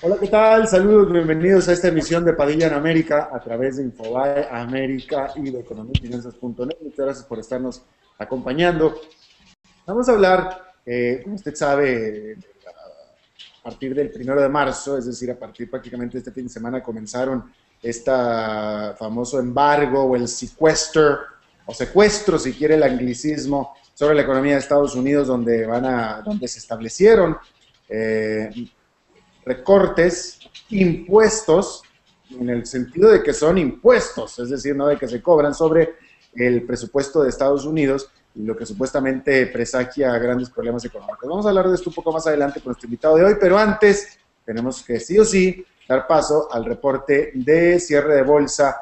Hola, ¿qué tal? Saludos, bienvenidos a esta emisión de Padilla en América a través de Infobae América y de economiafinanzas.net. Muchas gracias por estarnos acompañando. Vamos a hablar, como usted sabe, a partir del 1 de marzo, es decir, a partir prácticamente de este fin de semana comenzaron este famoso embargo o el sequester, o secuestro, si quiere el anglicismo, sobre la economía de Estados Unidos, donde se establecieron eh, recortes, impuestos, en el sentido de que son impuestos, es decir, no de que se cobran sobre el presupuesto de Estados Unidos, lo que supuestamente presagia grandes problemas económicos. Vamos a hablar de esto un poco más adelante con nuestro invitado de hoy, pero antes tenemos que sí o sí dar paso al reporte de cierre de bolsa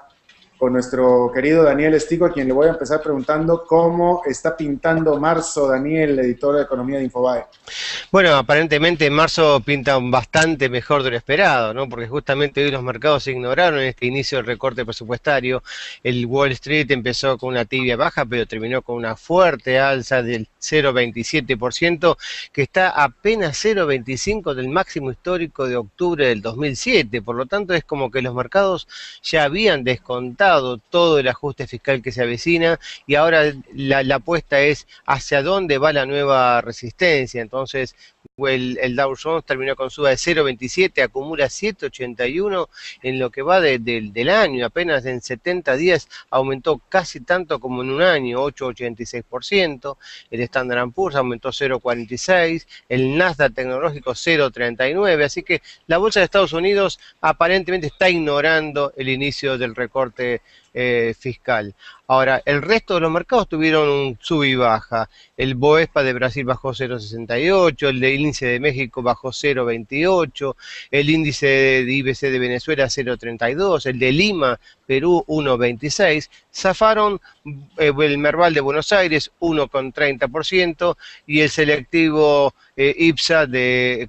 con nuestro querido Daniel Estico, a quien le voy a empezar preguntando cómo está pintando marzo. Daniel, editor de Economía de Infobae. Bueno, aparentemente marzo pinta bastante mejor de lo esperado, ¿no? Porque justamente hoy los mercados ignoraron este inicio del recorte presupuestario. El Wall Street empezó con una tibia baja, pero terminó con una fuerte alza del 0,27%, que está apenas 0,25 del máximo histórico de octubre del 2007. Por lo tanto, es como que los mercados ya habían descontado todo el ajuste fiscal que se avecina y ahora la apuesta es hacia dónde va la nueva resistencia. Entonces, el Dow Jones terminó con suba de 0,27, acumula 7,81 en lo que va del año, apenas en 70 días aumentó casi tanto como en un año, 8,86%, el Standard & Poor's aumentó 0,46, el Nasdaq tecnológico 0,39, así que la bolsa de Estados Unidos aparentemente está ignorando el inicio del recorte fiscal. Ahora, el resto de los mercados tuvieron un sub y baja. El Bovespa de Brasil bajó 0,68, el índice de México bajó 0,28, el índice de IBC de Venezuela 0,32, el de Lima, Perú 1,26, zafaron el Merval de Buenos Aires 1,30% y el selectivo IPSA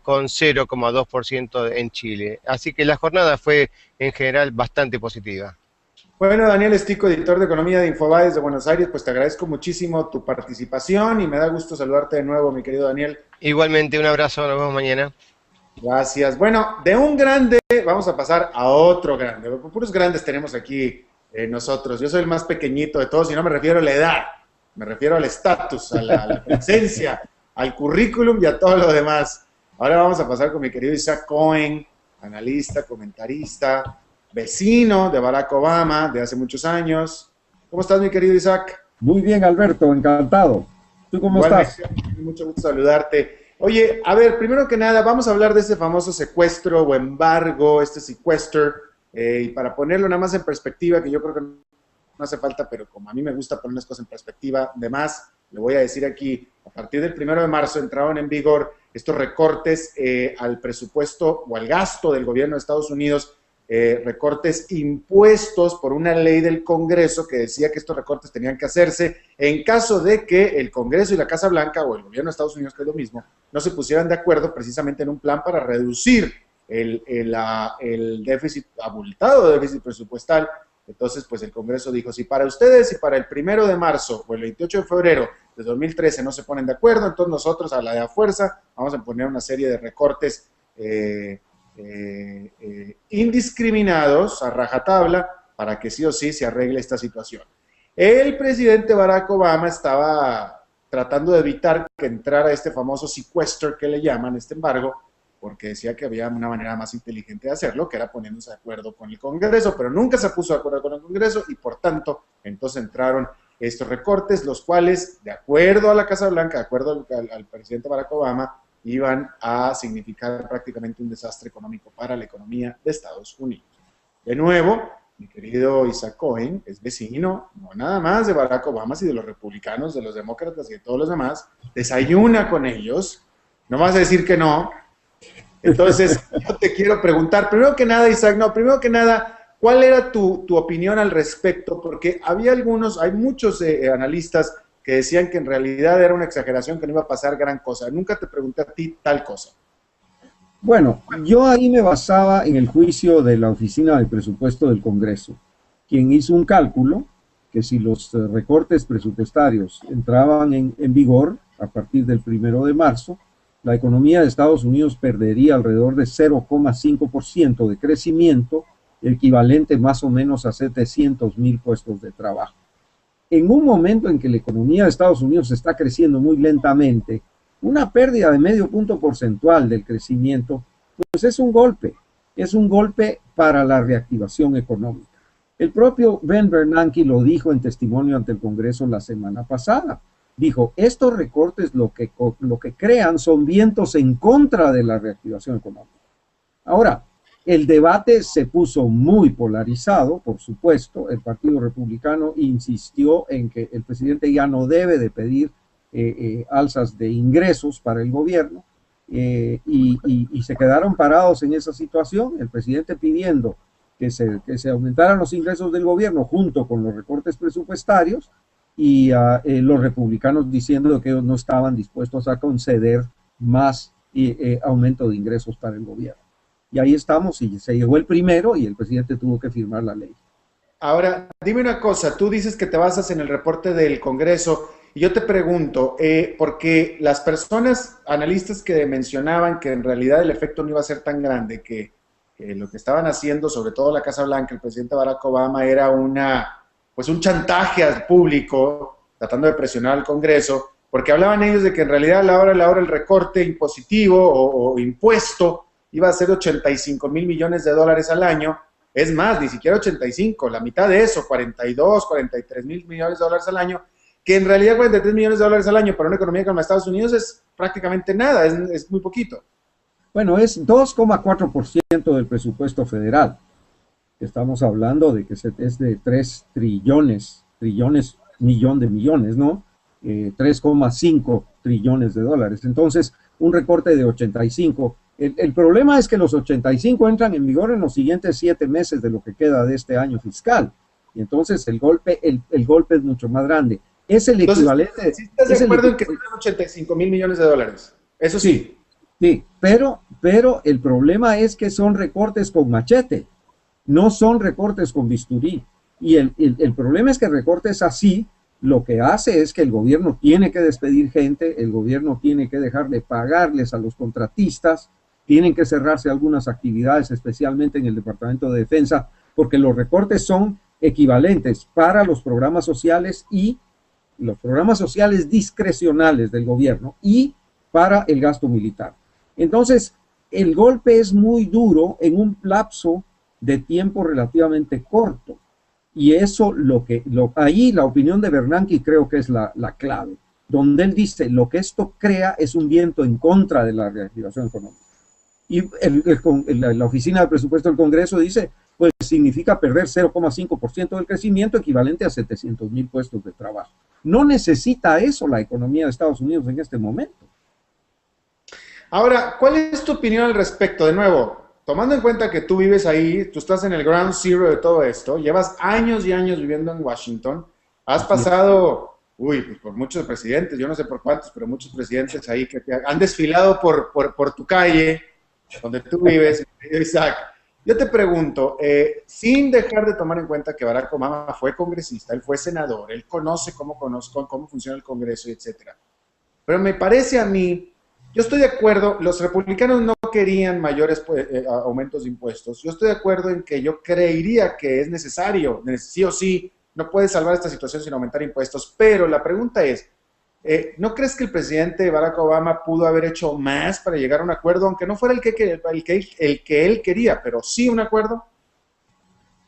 con 0,2% en Chile. Así que la jornada fue en general bastante positiva. Bueno, Daniel Estico, editor de Economía de Infobae de Buenos Aires, pues te agradezco muchísimo tu participación y me da gusto saludarte de nuevo, mi querido Daniel. Igualmente, un abrazo, nos vemos mañana. Gracias. Bueno, de un grande vamos a pasar a otro grande. Puros grandes tenemos aquí nosotros. Yo soy el más pequeñito de todos y no me refiero a la edad, me refiero al estatus, a la presencia, al currículum y a todo lo demás. Ahora vamos a pasar con mi querido Isaac Cohen, analista, comentarista, vecino de Barack Obama de hace muchos años. ¿Cómo estás, mi querido Isaac? Muy bien, Alberto, encantado. ¿Tú cómo estás? Igualmente, mucho gusto saludarte. Oye, a ver, primero que nada, vamos a hablar de este famoso secuestro o embargo, este sequester, y para ponerlo nada más en perspectiva, que yo creo que no hace falta, pero como a mí me gusta poner las cosas en perspectiva, de más, le voy a decir aquí, a partir del 1 de marzo entraron en vigor estos recortes al presupuesto o al gasto del gobierno de Estados Unidos, recortes impuestos por una ley del Congreso que decía que estos recortes tenían que hacerse en caso de que el Congreso y la Casa Blanca o el gobierno de Estados Unidos, que es lo mismo, no se pusieran de acuerdo precisamente en un plan para reducir el déficit, abultado déficit presupuestal. Entonces, pues el Congreso dijo, si para ustedes y para el 1 de marzo o el 28 de febrero de 2013 no se ponen de acuerdo, entonces nosotros a la de a fuerza vamos a poner una serie de recortes indiscriminados, a rajatabla, para que sí o sí se arregle esta situación. El presidente Barack Obama estaba tratando de evitar que entrara este famoso sequester que le llaman, este embargo, porque decía que había una manera más inteligente de hacerlo, que era poniéndose de acuerdo con el Congreso, pero nunca se puso de acuerdo con el Congreso y por tanto, entonces entraron estos recortes, los cuales, de acuerdo a la Casa Blanca, de acuerdo al presidente Barack Obama, iban a significar prácticamente un desastre económico para la economía de Estados Unidos. De nuevo, mi querido Isaac Cohen es vecino, no nada más de Barack Obama, sino de los republicanos, de los demócratas y de todos los demás, desayuna con ellos, no vas a decir que no. Entonces, yo te quiero preguntar, primero que nada, Isaac, primero que nada, ¿cuál era tu opinión al respecto? Porque hay muchos analistas que decían que en realidad era una exageración, que no iba a pasar gran cosa. Nunca te pregunté a ti tal cosa. Bueno, yo ahí me basaba en el juicio de la Oficina del Presupuesto del Congreso, quien hizo un cálculo que si los recortes presupuestarios entraban en vigor a partir del 1 de marzo, la economía de Estados Unidos perdería alrededor de 0,5% de crecimiento, equivalente más o menos a 700,000 puestos de trabajo. En un momento en que la economía de Estados Unidos está creciendo muy lentamente, una pérdida de medio punto porcentual del crecimiento, pues es un golpe para la reactivación económica. El propio Ben Bernanke lo dijo en testimonio ante el Congreso la semana pasada. Dijo, estos recortes lo que crean son vientos en contra de la reactivación económica. Ahora, el debate se puso muy polarizado, por supuesto. El Partido Republicano insistió en que el presidente ya no debe de pedir alzas de ingresos para el gobierno y se quedaron parados en esa situación. El presidente pidiendo que se aumentaran los ingresos del gobierno junto con los recortes presupuestarios y los republicanos diciendo que ellos no estaban dispuestos a conceder más aumento de ingresos para el gobierno. Y ahí estamos, y se llegó el primero y el presidente tuvo que firmar la ley. Ahora, dime una cosa, tú dices que te basas en el reporte del Congreso, y yo te pregunto, porque las personas, analistas que mencionaban que en realidad el efecto no iba a ser tan grande, que lo que estaban haciendo, sobre todo la Casa Blanca, el presidente Barack Obama, era un chantaje al público, tratando de presionar al Congreso, porque hablaban ellos de que en realidad a la hora el recorte impositivo o impuesto iba a ser 85 mil millones de dólares al año. Es más, ni siquiera 85, la mitad de eso, 42, 43 mil millones de dólares al año, que en realidad 43 millones de dólares al año para una economía como Estados Unidos es prácticamente nada, es muy poquito. Bueno, es 2,4% del presupuesto federal. Estamos hablando de que es de 3 trillones, millón de millones, ¿no? 3,5 trillones de dólares. Entonces, un recorte de 85. El problema es que los 85 entran en vigor en los siguientes 7 meses de lo que queda de este año fiscal. Y entonces el golpe es mucho más grande. Es el equivalente. ¿Sí estás de acuerdo en que son 85 mil millones de dólares? Eso sí. Sí, pero el problema es que son recortes con machete, no son recortes con bisturí. Y el problema es que recortes así, lo que hace es que el gobierno tiene que despedir gente, el gobierno tiene que dejar de pagarles a los contratistas, tienen que cerrarse algunas actividades, especialmente en el Departamento de Defensa, porque los recortes son equivalentes para los programas sociales y los programas sociales discrecionales del gobierno y para el gasto militar. Entonces, el golpe es muy duro en un lapso de tiempo relativamente corto. Y eso, ahí la opinión de Bernanke creo que es la clave, donde él dice, lo que esto crea es un viento en contra de la reactivación económica. Y la Oficina de Presupuesto del Congreso dice, pues significa perder 0,5% del crecimiento, equivalente a 700,000 puestos de trabajo. No necesita eso la economía de Estados Unidos en este momento. Ahora, ¿cuál es tu opinión al respecto? De nuevo, tomando en cuenta que tú vives ahí, tú estás en el ground zero de todo esto, llevas años y años viviendo en Washington, has pasado, pues por muchos presidentes, yo no sé por cuántos, pero muchos presidentes ahí que han desfilado por tu calle, donde tú vives, Isaac. Yo te pregunto, sin dejar de tomar en cuenta que Barack Obama fue congresista, él fue senador, él conoce cómo funciona el Congreso, etcétera. Pero me parece a mí, yo estoy de acuerdo, los republicanos no querían mayores aumentos de impuestos. Yo estoy de acuerdo en que yo creería que es necesario, sí o sí, no puedes salvar esta situación sin aumentar impuestos, pero la pregunta es, ¿no crees que el presidente Barack Obama pudo haber hecho más para llegar a un acuerdo, aunque no fuera el que él quería, pero sí un acuerdo?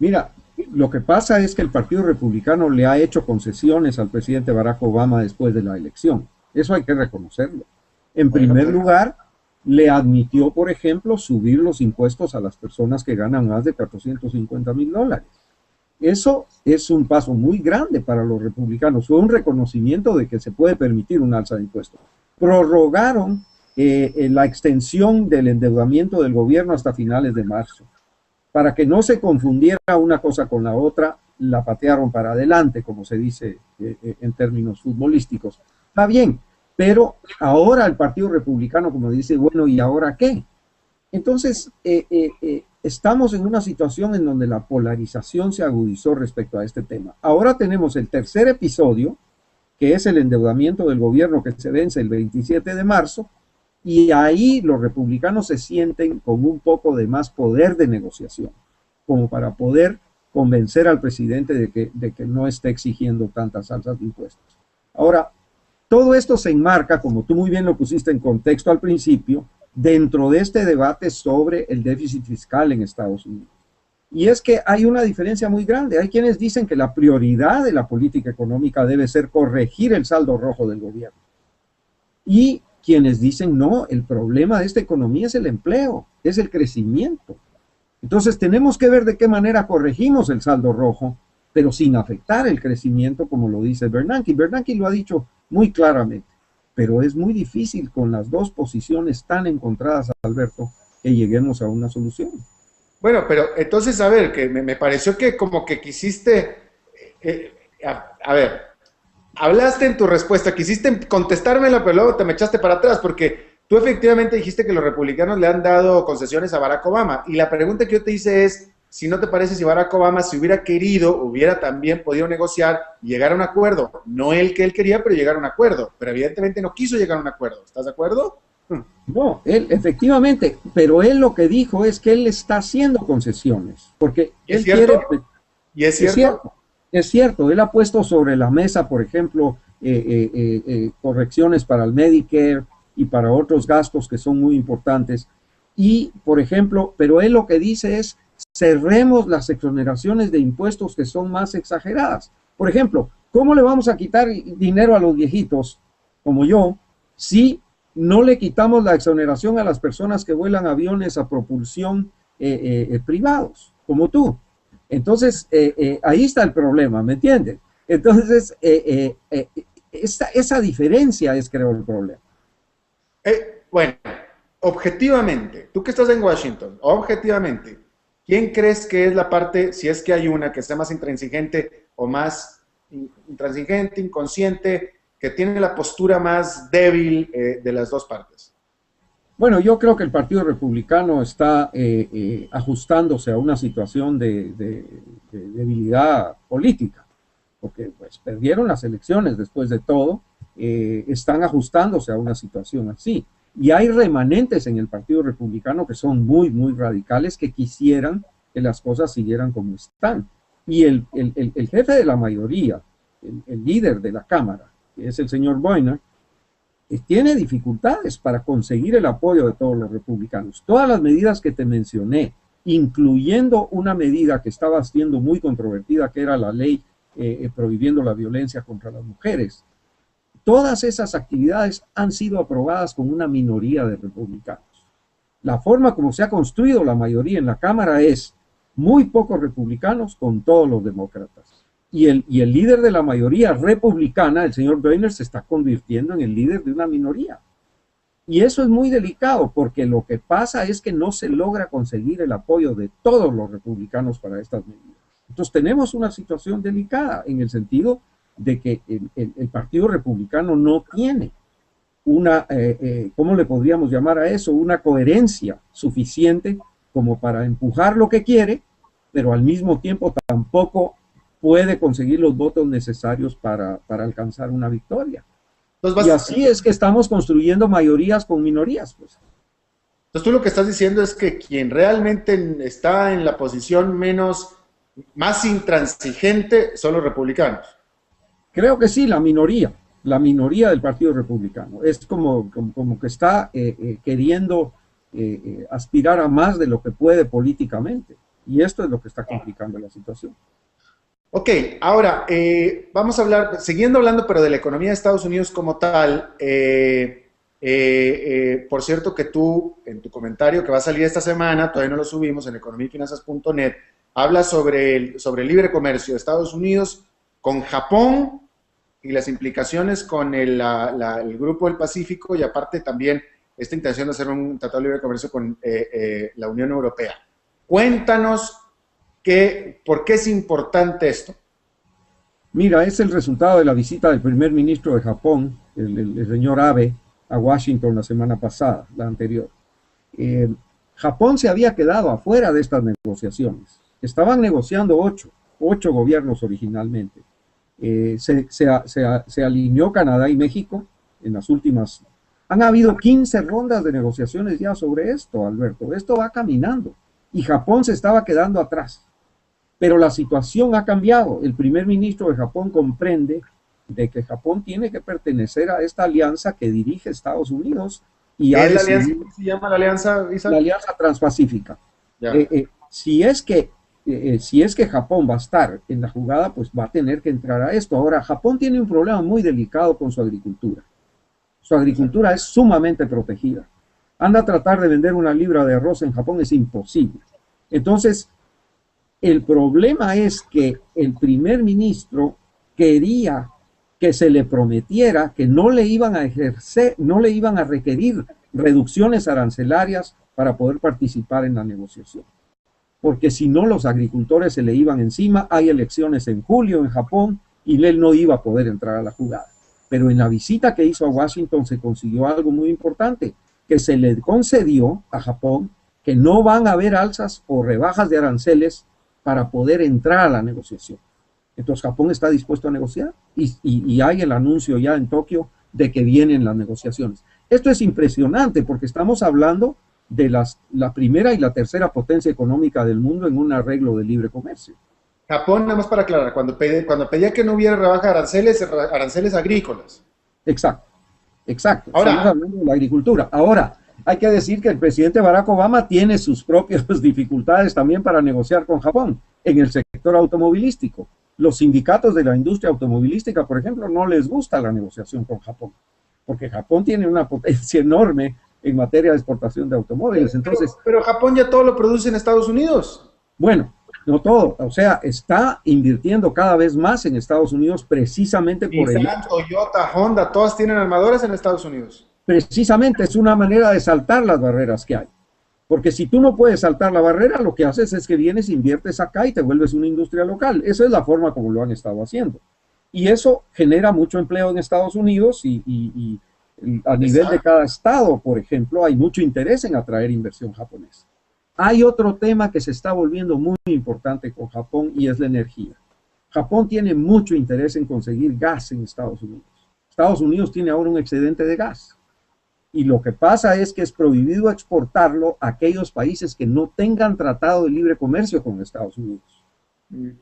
Mira, lo que pasa es que el Partido Republicano le ha hecho concesiones al presidente Barack Obama después de la elección. Eso hay que reconocerlo. En primer lugar, le admitió, por ejemplo, subir los impuestos a las personas que ganan más de $450,000. Eso es un paso muy grande para los republicanos. Fue un reconocimiento de que se puede permitir un alza de impuestos. Prorrogaron la extensión del endeudamiento del gobierno hasta finales de marzo. Para que no se confundiera una cosa con la otra, la patearon para adelante, como se dice en términos futbolísticos. Está bien. Pero ahora el Partido Republicano, como dice, bueno, ¿y ahora qué? Entonces, estamos en una situación en donde la polarización se agudizó respecto a este tema. Ahora tenemos el tercer episodio, que es el endeudamiento del gobierno que se vence el 27 de marzo, Y ahí los republicanos se sienten con un poco de más poder de negociación, como para poder convencer al presidente de que no esté exigiendo tantas alzas de impuestos. Ahora, todo esto se enmarca, como tú muy bien lo pusiste en contexto al principio, dentro de este debate sobre el déficit fiscal en Estados Unidos. Y es que hay una diferencia muy grande. Hay quienes dicen que la prioridad de la política económica debe ser corregir el saldo rojo del gobierno. Y quienes dicen, no, el problema de esta economía es el empleo, es el crecimiento. Entonces tenemos que ver de qué manera corregimos el saldo rojo, pero sin afectar el crecimiento, como lo dice Bernanke. Bernanke lo ha dicho muy claramente, pero es muy difícil con las dos posiciones tan encontradas, Alberto, que lleguemos a una solución. Bueno, pero entonces, a ver, que me pareció que como que quisiste, a ver, hablaste en tu respuesta, quisiste contestármela, pero luego te me echaste para atrás, porque tú efectivamente dijiste que los republicanos le han dado concesiones a Barack Obama, y la pregunta que yo te hice es, si no te parece si Barack Obama, si hubiera querido, hubiera también podido negociar y llegar a un acuerdo, no el que él quería, pero llegar a un acuerdo, pero evidentemente no quiso llegar a un acuerdo, ¿estás de acuerdo? No, él efectivamente, pero él lo que dijo es que él está haciendo concesiones, porque él quiere... ¿Y es cierto? Es cierto, él ha puesto sobre la mesa, por ejemplo, correcciones para el Medicare y para otros gastos que son muy importantes. Y, por ejemplo, pero él lo que dice es, cerremos las exoneraciones de impuestos que son más exageradas. Por ejemplo, ¿cómo le vamos a quitar dinero a los viejitos, como yo, si no le quitamos la exoneración a las personas que vuelan aviones a propulsión privados, como tú? Entonces, ahí está el problema, ¿me entiendes? Entonces, esa diferencia es, creo, el problema. Bueno, objetivamente, tú que estás en Washington, objetivamente, ¿quién crees que es la parte, si es que hay una, que sea más intransigente o más intransigente, inconsciente, que tiene la postura más débil de las dos partes? Bueno, yo creo que el Partido Republicano está ajustándose a una situación de debilidad política, porque pues perdieron las elecciones después de todo, están ajustándose a una situación así. Y hay remanentes en el Partido Republicano que son muy, muy radicales, que quisieran que las cosas siguieran como están. Y el jefe de la mayoría, el líder de la Cámara, que es el señor Boehner, tiene dificultades para conseguir el apoyo de todos los republicanos. Todas las medidas que te mencioné, incluyendo una medida que estaba siendo muy controvertida, que era la ley prohibiendo la violencia contra las mujeres, todas esas actividades han sido aprobadas con una minoría de republicanos. La forma como se ha construido la mayoría en la Cámara es muy pocos republicanos con todos los demócratas. Y el líder de la mayoría republicana, el señor Boehner, se está convirtiendo en el líder de una minoría. Y eso es muy delicado, porque lo que pasa es que no se logra conseguir el apoyo de todos los republicanos para estas medidas. Entonces tenemos una situación delicada en el sentido de que el Partido Republicano no tiene una, ¿cómo le podríamos llamar a eso? Una coherencia suficiente como para empujar lo que quiere, pero al mismo tiempo tampoco puede conseguir los votos necesarios para alcanzar una victoria. Entonces, y así es que estamos construyendo mayorías con minorías. Pues. Entonces tú lo que estás diciendo es que quien realmente está en la posición más intransigente son los republicanos. Creo que sí, la minoría del Partido Republicano. Es como que está queriendo aspirar a más de lo que puede políticamente. Y esto es lo que está complicando la situación. Ok, ahora vamos a hablar, siguiendo hablando, pero de la economía de Estados Unidos como tal. Por cierto que tú, en tu comentario que va a salir esta semana, todavía no lo subimos, en economiafinanzas.net, hablas sobre el libre comercio de Estados Unidos con Japón y las implicaciones con el Grupo del Pacífico, y aparte también esta intención de hacer un tratado de libre comercio con la Unión Europea. Cuéntanos por qué es importante esto. Mira, es el resultado de la visita del primer ministro de Japón, el señor Abe, a Washington la semana pasada, la anterior. Japón se había quedado afuera de estas negociaciones. Estaban negociando ocho gobiernos originalmente. Se alineó Canadá y México en las últimas Han habido 15 rondas de negociaciones ya sobre esto, Alberto. Esto va caminando y Japón se estaba quedando atrás. Pero la situación ha cambiado. El primer ministro de Japón comprende de que Japón tiene que pertenecer a esta alianza que dirige Estados Unidos y ¿Qué es la alianza? ¿Cómo se llama la alianza, Isaac? La alianza transpacífica. Si es que Japón va a estar en la jugada, pues va a tener que entrar a esto. Ahora, Japón tiene un problema muy delicado con su agricultura. Su agricultura es sumamente protegida. Anda a tratar de vender una libra de arroz en Japón, es imposible. Entonces, el problema es que el primer ministro quería que se le prometiera que no le iban a ejercer, no le iban a requerir reducciones arancelarias para poder participar en la negociación. Porque si no, los agricultores se le iban encima. Hay elecciones en julio en Japón y él no iba a poder entrar a la jugada. Pero en la visita que hizo a Washington se consiguió algo muy importante, que se le concedió a Japón que no van a haber alzas o rebajas de aranceles para poder entrar a la negociación. Entonces Japón está dispuesto a negociar y hay el anuncio ya en Tokio de que vienen las negociaciones. Esto es impresionante porque estamos hablando de la primera y la tercera potencia económica del mundo en un arreglo de libre comercio. Japón, nada más para aclarar, cuando pedía que no hubiera rebaja de aranceles agrícolas. Exacto. Ahora, estamos hablando de la agricultura. Ahora, hay que decir que el presidente Barack Obama tiene sus propias dificultades también para negociar con Japón en el sector automovilístico. Los sindicatos de la industria automovilística, por ejemplo, no les gusta la negociación con Japón, porque Japón tiene una potencia enorme en materia de exportación de automóviles. Entonces, pero Japón ya todo lo produce en Estados Unidos. Bueno, no todo, o sea, está invirtiendo cada vez más en Estados Unidos precisamente por el... Toyota, Honda, todas tienen armadores en Estados Unidos. Precisamente es una manera de saltar las barreras que hay. Porque si tú no puedes saltar la barrera, lo que haces es que vienes, inviertes acá y te vuelves una industria local. Esa es la forma como lo han estado haciendo. Y eso genera mucho empleo en Estados Unidos y a nivel de cada estado, por ejemplo, hay mucho interés en atraer inversión japonesa. Hay otro tema que se está volviendo muy importante con Japón y es la energía. Japón tiene mucho interés en conseguir gas en Estados Unidos. Estados Unidos tiene ahora un excedente de gas. Y lo que pasa es que es prohibido exportarlo a aquellos países que no tengan tratado de libre comercio con Estados Unidos.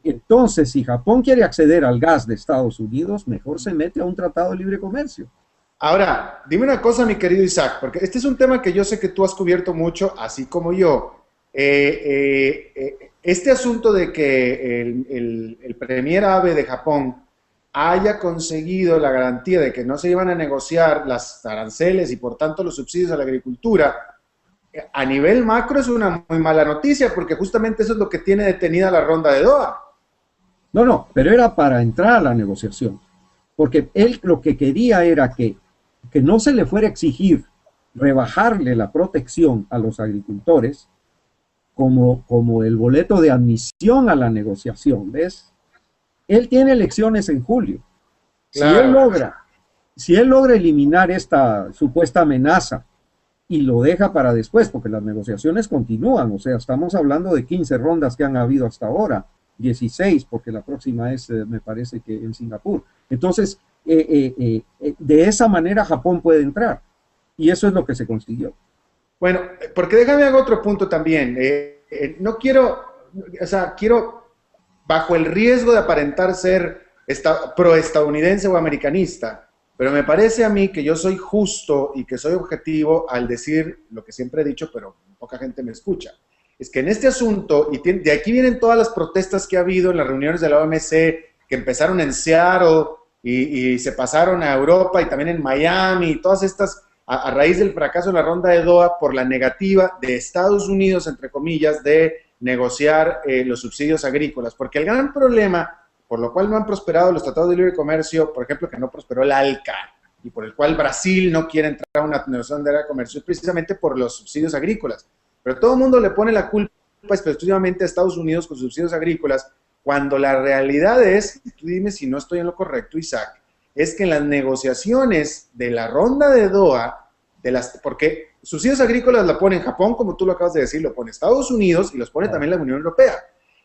Entonces, si Japón quiere acceder al gas de Estados Unidos, mejor se mete a un tratado de libre comercio. Ahora, dime una cosa, mi querido Isaac, porque este es un tema que yo sé que tú has cubierto mucho, así como yo. Este asunto de que el premier Abe de Japón haya conseguido la garantía de que no se iban a negociar las aranceles y por tanto los subsidios a la agricultura, a nivel macro es una muy mala noticia porque justamente eso es lo que tiene detenida la ronda de Doha. No, pero era para entrar a la negociación, porque él lo que quería era que no se le fuera a exigir rebajarle la protección a los agricultores como el boleto de admisión a la negociación, ¿ves? Él tiene elecciones en julio. Claro. Si él logra eliminar esta supuesta amenaza y lo deja para después, porque las negociaciones continúan, o sea, estamos hablando de 15 rondas que han habido hasta ahora, 16, porque la próxima es, me parece que en Singapur. Entonces, de esa manera Japón puede entrar, y eso es lo que se consiguió. Bueno, porque déjame hacer otro punto también. No quiero, o sea, quiero, bajo el riesgo de aparentar ser pro-estadounidense o americanista, pero me parece a mí que yo soy justo y que soy objetivo al decir lo que siempre he dicho, pero poca gente me escucha. Es que en este asunto, y de aquí vienen todas las protestas que ha habido en las reuniones de la OMC, que empezaron en Seattle y se pasaron a Europa y también en Miami, y todas estas, a raíz del fracaso en la ronda de Doha por la negativa de Estados Unidos, entre comillas, de negociar los subsidios agrícolas. Porque el gran problema, por lo cual no han prosperado los tratados de libre comercio, por ejemplo, que no prosperó el ALCA, y por el cual Brasil no quiere entrar a una negociación de libre comercio, es precisamente por los subsidios agrícolas. Pero todo el mundo le pone la culpa exclusivamente a Estados Unidos con subsidios agrícolas, cuando la realidad es, tú dime si no estoy en lo correcto, Isaac, es que en las negociaciones de la ronda de Doha, porque subsidios agrícolas la pone Japón, como tú lo acabas de decir, lo pone Estados Unidos y los pone también la Unión Europea.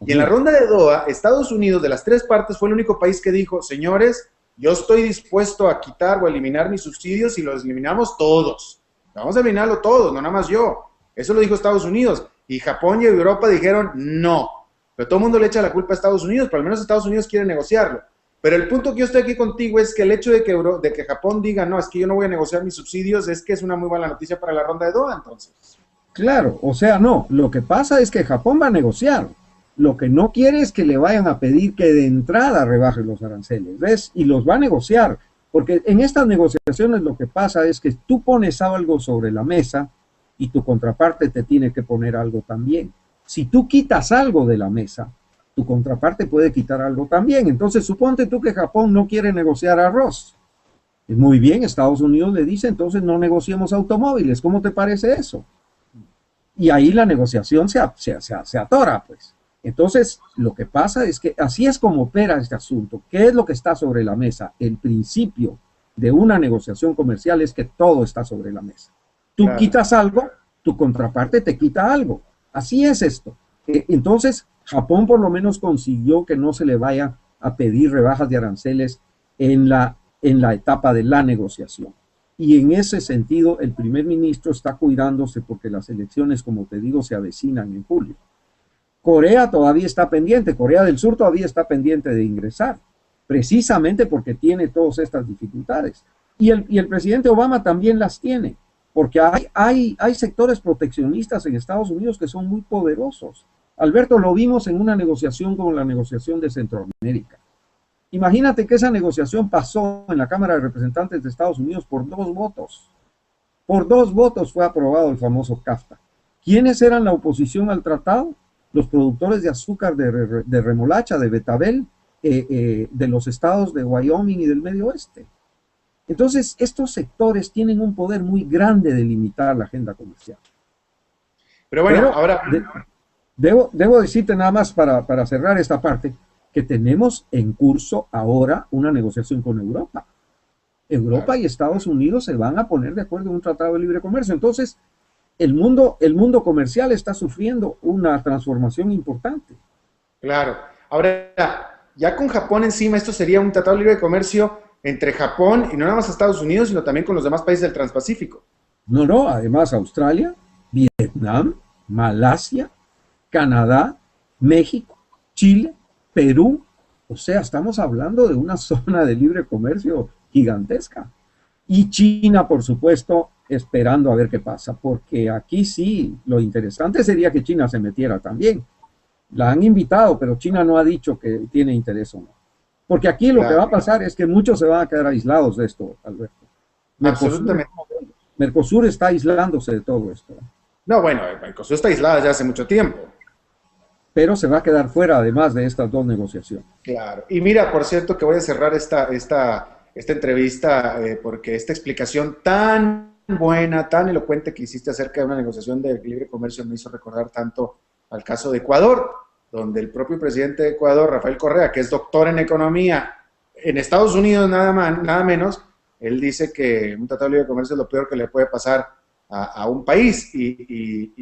Y en la ronda de Doha, Estados Unidos, de las tres partes, fue el único país que dijo, señores, yo estoy dispuesto a quitar o eliminar mis subsidios y los eliminamos todos. Vamos a eliminarlo todos, no nada más yo. Eso lo dijo Estados Unidos. Y Japón y Europa dijeron no. Pero todo el mundo le echa la culpa a Estados Unidos, pero al menos Estados Unidos quiere negociarlo. Pero el punto que yo estoy aquí contigo es que el hecho de que Japón diga, no, es que yo no voy a negociar mis subsidios, es que es una muy mala noticia para la ronda de Doha, entonces. Claro, o sea, no, lo que pasa es que Japón va a negociar. Lo que no quiere es que le vayan a pedir que de entrada rebajen los aranceles, ¿ves? Y los va a negociar, porque en estas negociaciones lo que pasa es que tú pones algo sobre la mesa y tu contraparte te tiene que poner algo también. Si tú quitas algo de la mesa, tu contraparte puede quitar algo también. Entonces, suponte tú que Japón no quiere negociar arroz. Muy bien, Estados Unidos le dice, entonces no negociemos automóviles. ¿Cómo te parece eso? Y ahí la negociación se atora, pues. Entonces, lo que pasa es que así es como opera este asunto. ¿Qué es lo que está sobre la mesa? El principio de una negociación comercial es que todo está sobre la mesa. Tú quitas algo, tu contraparte te quita algo. Así es esto. Entonces, Japón por lo menos consiguió que no se le vaya a pedir rebajas de aranceles en la etapa de la negociación. Y en ese sentido, el primer ministro está cuidándose porque las elecciones, como te digo, se avecinan en julio. Corea todavía está pendiente, Corea del Sur todavía está pendiente de ingresar, precisamente porque tiene todas estas dificultades. Y el presidente Obama también las tiene, porque hay sectores proteccionistas en Estados Unidos que son muy poderosos. Alberto, lo vimos en una negociación como la negociación de Centroamérica. Imagínate que esa negociación pasó en la Cámara de Representantes de Estados Unidos por 2 votos. Por 2 votos fue aprobado el famoso CAFTA. ¿Quiénes eran la oposición al tratado? Los productores de azúcar de remolacha, de betabel, de los estados de Wyoming y del Medio Oeste. Entonces, estos sectores tienen un poder muy grande de limitar la agenda comercial. Pero bueno, ahora... Debo decirte nada más para cerrar esta parte, que tenemos en curso ahora una negociación con Europa. Europa y Estados Unidos se van a poner de acuerdo en un tratado de libre comercio. Entonces, el mundo comercial está sufriendo una transformación importante. Claro. Ahora, ya con Japón encima, esto sería un tratado de libre comercio entre Japón y no nada más Estados Unidos, sino también con los demás países del Transpacífico. No, además Australia, Vietnam, Malasia, Canadá, México, Chile, Perú. O sea, estamos hablando de una zona de libre comercio gigantesca. Y China, por supuesto, esperando a ver qué pasa, porque aquí sí, lo interesante sería que China se metiera también. La han invitado, pero China no ha dicho que tiene interés o no. Porque aquí lo que va a pasar es que muchos se van a quedar aislados de esto, Alberto. Absolutamente. Mercosur está aislándose de todo esto. No, bueno, Mercosur está aislada desde hace mucho tiempo. Pero se va a quedar fuera además de estas 2 negociaciones. Claro. Y mira, por cierto, que voy a cerrar esta entrevista porque esta explicación tan buena, tan elocuente que hiciste acerca de una negociación de libre comercio me hizo recordar tanto al caso de Ecuador, donde el propio presidente de Ecuador, Rafael Correa, que es doctor en economía en Estados Unidos nada menos, él dice que un tratado de libre comercio es lo peor que le puede pasar a un país y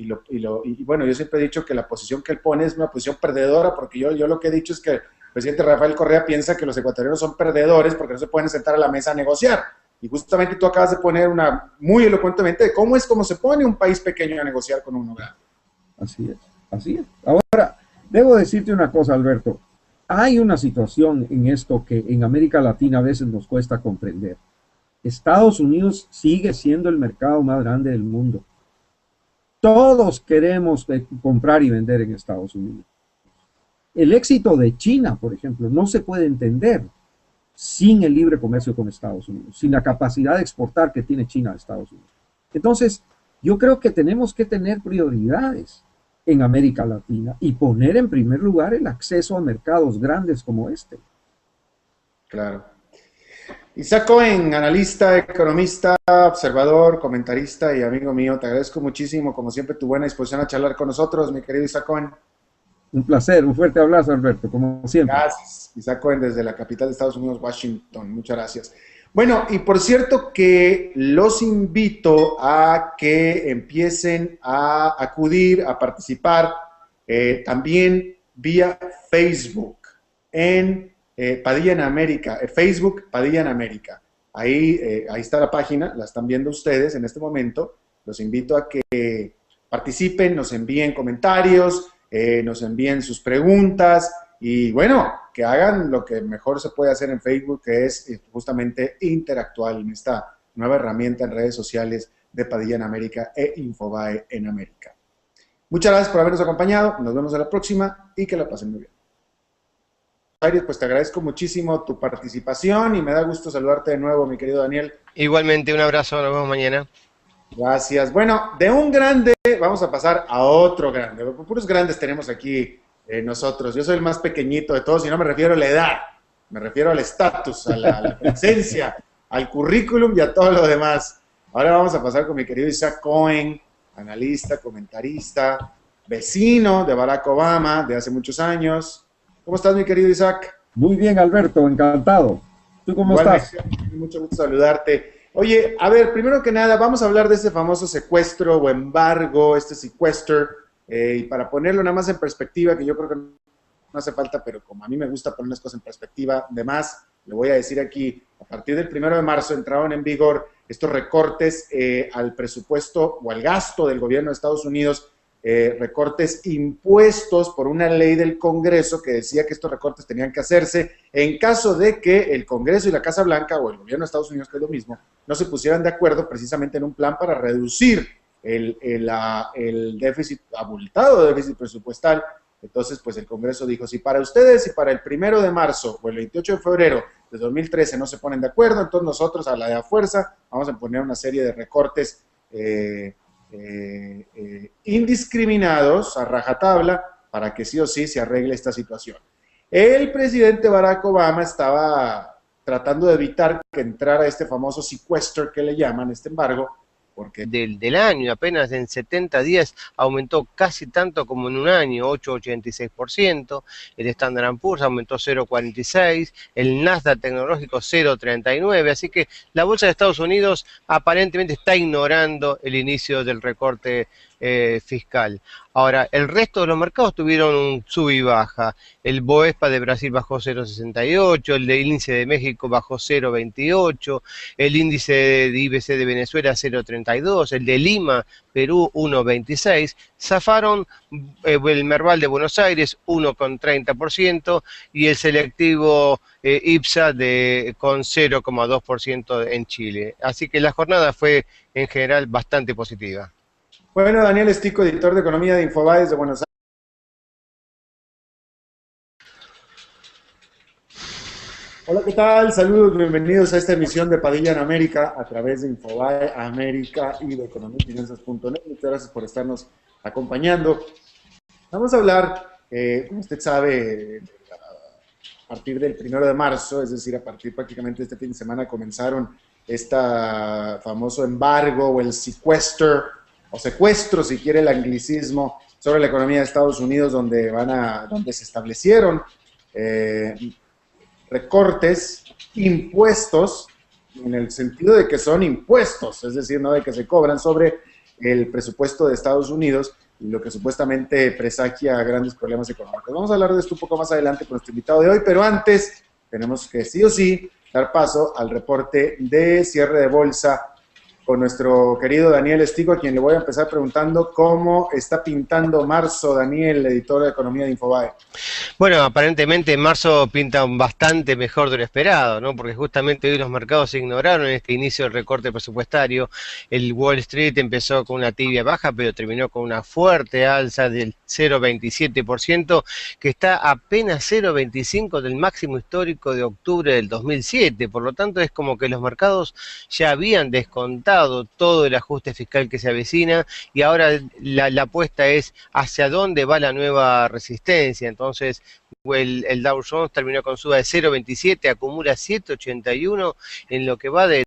bueno, yo siempre he dicho que la posición que él pone es una posición perdedora, porque yo lo que he dicho es que el presidente Rafael Correa piensa que los ecuatorianos son perdedores porque no se pueden sentar a la mesa a negociar. Y justamente tú acabas de poner muy elocuentemente de cómo se pone un país pequeño a negociar con uno grande. Así es. Ahora, debo decirte una cosa, Alberto. Hay una situación en esto que en América Latina a veces nos cuesta comprender. Estados Unidos sigue siendo el mercado más grande del mundo. Todos queremos comprar y vender en Estados Unidos. El éxito de China, por ejemplo, no se puede entender sin el libre comercio con Estados Unidos, sin la capacidad de exportar que tiene China a Estados Unidos. Entonces, yo creo que tenemos que tener prioridades en América Latina y poner en primer lugar el acceso a mercados grandes como este. Claro. Isaac Cohen, analista, economista, observador, comentarista y amigo mío, te agradezco muchísimo, como siempre, tu buena disposición a charlar con nosotros, mi querido Isaac Cohen. Un placer, un fuerte abrazo, Alberto, como siempre. Gracias, Isaac Cohen, desde la capital de Estados Unidos, Washington. Muchas gracias. Bueno, y por cierto que los invito a que empiecen a acudir, a participar también vía Facebook en Padilla en América, Facebook Padilla en América. Ahí está la página, la están viendo ustedes en este momento. Los invito a que participen, nos envíen comentarios, nos envíen sus preguntas y bueno, que hagan lo que mejor se puede hacer en Facebook, que es justamente interactuar en esta nueva herramienta en redes sociales de Padilla en América e Infobae en América. Muchas gracias por habernos acompañado, nos vemos a la próxima y que la pasen muy bien. Aires, pues te agradezco muchísimo tu participación y me da gusto saludarte de nuevo, mi querido Daniel. Igualmente, un abrazo, nos vemos mañana. Gracias. Bueno, de un grande vamos a pasar a otro grande. Puros grandes tenemos aquí nosotros. Yo soy el más pequeñito de todos y no me refiero a la edad, me refiero al estatus, a la presencia, al currículum y a todo lo demás. Ahora vamos a pasar con mi querido Isaac Cohen, analista, comentarista, vecino de Barack Obama de hace muchos años. ¿Cómo estás, mi querido Isaac? Muy bien, Alberto, encantado. ¿Tú cómo estás? Mucho gusto saludarte. Oye, a ver, primero que nada, vamos a hablar de este famoso secuestro o embargo, este sequester, y para ponerlo nada más en perspectiva, que yo creo que no hace falta, pero como a mí me gusta poner las cosas en perspectiva, además, le voy a decir aquí, a partir del 1 de marzo entraron en vigor estos recortes al presupuesto o al gasto del gobierno de Estados Unidos, recortes impuestos por una ley del Congreso que decía que estos recortes tenían que hacerse en caso de que el Congreso y la Casa Blanca o el gobierno de Estados Unidos, que es lo mismo, no se pusieran de acuerdo precisamente en un plan para reducir el déficit, abultado déficit presupuestal. Entonces, pues el Congreso dijo, si para ustedes y para el 1 de marzo o el 28 de febrero de 2013 no se ponen de acuerdo, entonces nosotros a la de a fuerza vamos a poner una serie de recortes indiscriminados, a rajatabla, para que sí o sí se arregle esta situación. El presidente Barack Obama estaba tratando de evitar que entrara este famoso sequester que le llaman, este embargo, porque del año, apenas en 70 días aumentó casi tanto como en un año, 8,86%, el Standard & Poor's aumentó 0,46%, el Nasdaq tecnológico 0,39%, así que la bolsa de Estados Unidos aparentemente está ignorando el inicio del recorte fiscal. Ahora, el resto de los mercados tuvieron un sub y baja. El Bovespa de Brasil bajó 0,68, el de índice de México bajó 0,28, el índice de IBC de Venezuela 0,32, el de Lima, Perú 1,26, zafaron el Merval de Buenos Aires 1,30% y el selectivo IPSA con 0,2% en Chile. Así que la jornada fue en general bastante positiva. Bueno, Daniel Estico, editor de Economía de Infobae de Buenos Aires. Hola, ¿qué tal? Saludos, bienvenidos a esta emisión de Padilla en América a través de Infobae América y de economiafinanzas.net. Muchas gracias por estarnos acompañando. Vamos a hablar, como usted sabe, a partir del 1 de marzo, es decir, a partir prácticamente de este fin de semana comenzaron este famoso embargo o el sequester, o secuestro, si quiere el anglicismo, sobre la economía de Estados Unidos, donde se establecieron recortes, impuestos, en el sentido de que son impuestos, es decir, no de que se cobran sobre el presupuesto de Estados Unidos, y lo que supuestamente presagia grandes problemas económicos. Vamos a hablar de esto un poco más adelante con nuestro invitado de hoy, pero antes tenemos que sí o sí dar paso al reporte de cierre de bolsa con nuestro querido Daniel Estico, a quien le voy a empezar preguntando cómo está pintando marzo, Daniel, editor de Economía de Infobae. Bueno, aparentemente marzo pinta bastante mejor de lo esperado, ¿no? Porque justamente hoy los mercados ignoraron este inicio del recorte presupuestario. El Wall Street empezó con una tibia baja, pero terminó con una fuerte alza del 0,27%, que está apenas 0,25% del máximo histórico de octubre del 2007. Por lo tanto, es como que los mercados ya habían descontado todo el ajuste fiscal que se avecina y ahora la apuesta es hacia dónde va la nueva resistencia. Entonces el Dow Jones terminó con suba de 0,27, acumula 7,81 en lo que va de